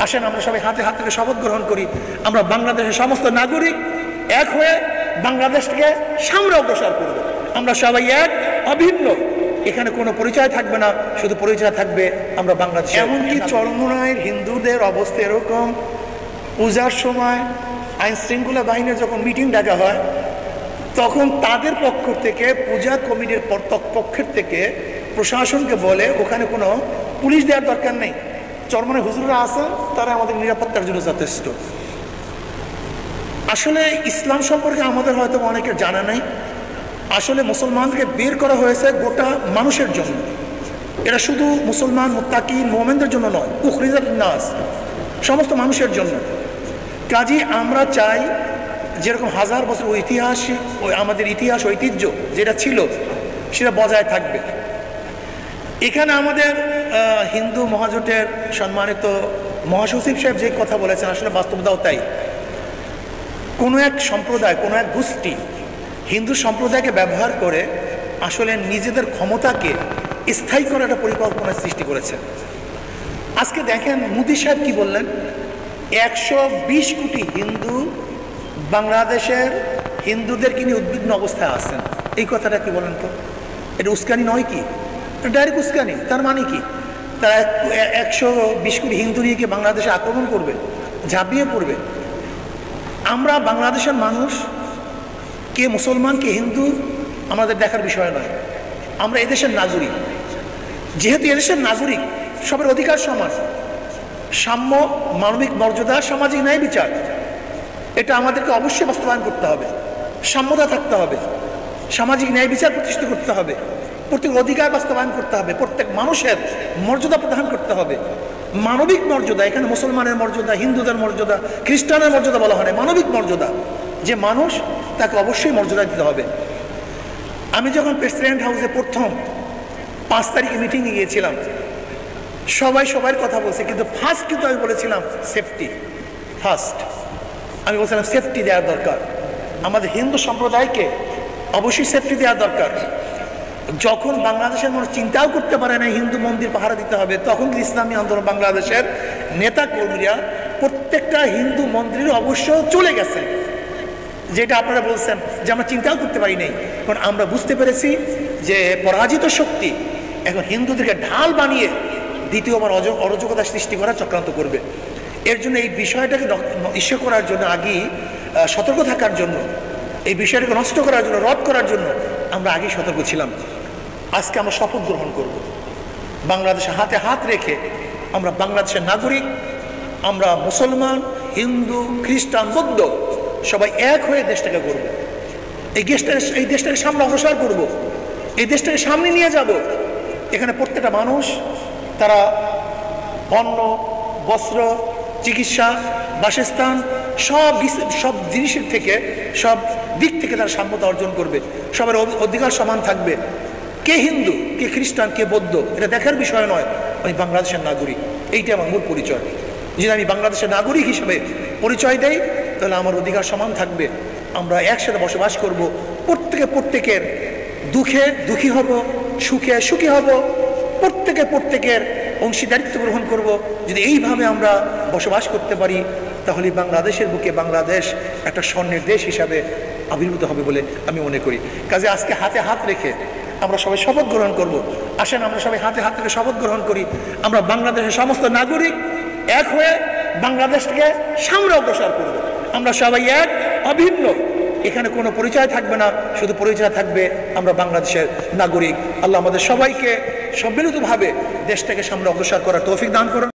আসেন আমরা সবাই হাতে হাত থেকে শপথ গ্রহণ করি, আমরা বাংলাদেশের সমস্ত নাগরিক এক হয়ে বাংলাদেশকে সামনে অগ্রসর করব। আমরা সবাই এক, অভিন্ন, এখানে কোনো পরিচয় থাকবে না, শুধু পরিচয় থাকবে আমরা বাংলাদেশ। এমনকি চরমোনাইয়ের হিন্দুদের অবস্থা এরকম, পূজার সময় আইন শৃঙ্খলা বাহিনীর যখন মিটিং ডাকা হয় তখন তাদের পক্ষ থেকে, পূজা কমিটির পক্ষের থেকে প্রশাসনকে বলে ওখানে কোনো পুলিশ দেওয়ার দরকার নেই, চরমোনাই হুজুররা আছেন, তারা আমাদের নিরাপত্তার জন্য যথেষ্ট। আসলে ইসলাম সম্পর্কে আমাদের হয়তো অনেকের জানা নেই। আসলে মুসলমানকে বের করা হয়েছে গোটা মানুষের জন্য, এটা শুধু মুসলমান মুত্তাকি মুমিনদের জন্য নয়, উখরিজাত নাস, সমস্ত মানুষের জন্য। কাজী আমরা চাই যেরকম হাজার বছর ইতিহাস, আমাদের ইতিহাস ঐতিহ্য যেটা ছিল সেটা বজায় থাকবে। এখানে আমাদের হিন্দু মহাজোটের সম্মানিত মহাসচিব সাহেব যে কথা বলেছেন আসলে বাস্তবতাও তাই। কোনো এক সম্প্রদায়, কোনো এক গোষ্ঠী হিন্দু সম্প্রদায়কে ব্যবহার করে আসলে নিজেদের ক্ষমতাকে স্থায়ী করার একটা পরিকল্পনা সৃষ্টি করেছে। আজকে দেখেন মোদি সাহেব কি বললেন, 120 কোটি হিন্দু বাংলাদেশের হিন্দুদেরকে নিয়ে উদ্বিগ্ন অবস্থায় আছেন। এই কথাটা কি বলেন তো? এটা উস্কানি নয় কি? ডাইরেক্ট উস্কানি। তার মানে কি? তারা 120 কোটি হিন্দু নিয়ে কি বাংলাদেশে আক্রমণ করবে, ঝাঁপিয়ে পড়বে? আমরা বাংলাদেশের মানুষ, কে মুসলমান কে হিন্দু আমাদের দেখার বিষয় নয়, আমরা এদেশের নাগরিক। যেহেতু এদেশের নাগরিক, সবার অধিকার সমান, সাম্য, মানবিক মর্যাদা, সামাজিক ন্যায় বিচার, এটা আমাদেরকে অবশ্যই বাস্তবায়ন করতে হবে। সাম্যতা থাকতে হবে, সামাজিক ন্যায় বিচার প্রতিষ্ঠিত করতে হবে, প্রত্যেক অধিকার বাস্তবায়ন করতে হবে, প্রত্যেক মানুষের মর্যাদা প্রদান করতে হবে। মানবিক মর্যাদা, এখানে মুসলমানের মর্যাদা, হিন্দুদের মর্যাদা, খ্রিস্টানের মর্যাদা বলা হয় না, মানবিক মর্যাদা, যে মানুষ তাকে অবশ্যই মর্যাদা দিতে হবে। আমি যখন প্রেসিডেন্ট হাউসে প্রথম 5 তারিখে মিটিংয়ে গিয়েছিলাম, সবাই সবার কথা বলছে, কিন্তু ফার্স্ট কিন্তু আমি বলেছিলাম সেফটি ফার্স্ট। আমি বলছিলাম সেফটি দেওয়ার দরকার, আমাদের হিন্দু সম্প্রদায়কে অবশ্যই সেফটি দেওয়ার দরকার। যখন বাংলাদেশের মানুষ চিন্তাও করতে পারে না হিন্দু মন্দির পাহারা দিতে হবে, তখন ইসলামী আন্দোলন বাংলাদেশের নেতা কর্মীরা প্রত্যেকটা হিন্দু মন্দিরে অবশ্য চলে গেছে, যেটা আপনারা বলছেন যে আমরা চিন্তাও করতে পারি নাই। কারণ আমরা বুঝতে পেরেছি যে পরাজিত শক্তি এখন হিন্দুদেরকে ঢাল বানিয়ে দ্বিতীয়বার অরাজকতা সৃষ্টি করার চক্রান্ত করবে। এর জন্য এই বিষয়টাকে ইস্যু করার জন্য, আগেই সতর্ক থাকার জন্য, এই বিষয়টাকে নষ্ট করার জন্য, রদ করার জন্য আমরা আগেই সতর্ক ছিলাম। আজকে আমরা শপথ গ্রহণ করব, বাংলাদেশে হাতে হাত রেখে আমরা বাংলাদেশের নাগরিক, আমরা মুসলমান, হিন্দু, খ্রিস্টান, বৌদ্ধ সবাই এক হয়ে দেশটাকে করব। এই দেশটাকে সামনে অগ্রসর করব, এই দেশটাকে সামনে নিয়ে যাব। এখানে প্রত্যেকটা মানুষ তারা অন্ন, বস্ত্র, চিকিৎসা, বাসস্থান, সব জিনিসের থেকে, সব দিক থেকে তারা সাম্যতা অর্জন করবে, সবার অধিকার সমান থাকবে। কে হিন্দু, কে খ্রিস্টান, কে বৌদ্ধ, এটা দেখার বিষয় নয়, আমি বাংলাদেশের নাগরিক, এইটা আমার মূল পরিচয়। যদি আমি বাংলাদেশের নাগরিক হিসেবে পরিচয় দেই, তাহলে আমার অধিকার সমান থাকবে, আমরা একসাথে বসবাস করব, প্রত্যেকের দুঃখে দুঃখী হব, সুখে সুখী হব, প্রত্যেকের অংশীদারিত্ব গ্রহণ করব। যদি এইভাবে আমরা বসবাস করতে পারি, তাহলে বাংলাদেশের বুকে বাংলাদেশ একটা স্বর্ণের দেশ হিসাবে আবির্ভূত হবে বলে আমি মনে করি। কাজে আজকে হাতে হাত রেখে আমরা সবাই শপথ গ্রহণ করব। আসেন আমরা সবাই হাতে হাত রেখে শপথ গ্রহণ করি, আমরা বাংলাদেশের সমস্ত নাগরিক এক হয়ে বাংলাদেশকে সামনে অগ্রসর করব। আমরা সবাই এক, অভিন্ন, এখানে কোনো পরিচয় থাকবে না, শুধু পরিচয় থাকবে আমরা বাংলাদেশের নাগরিক। আল্লাহ আমাদের সবাইকে সম্মিলিতভাবে দেশটাকে সামনে অগ্রসর করার তৌফিক দান করুন।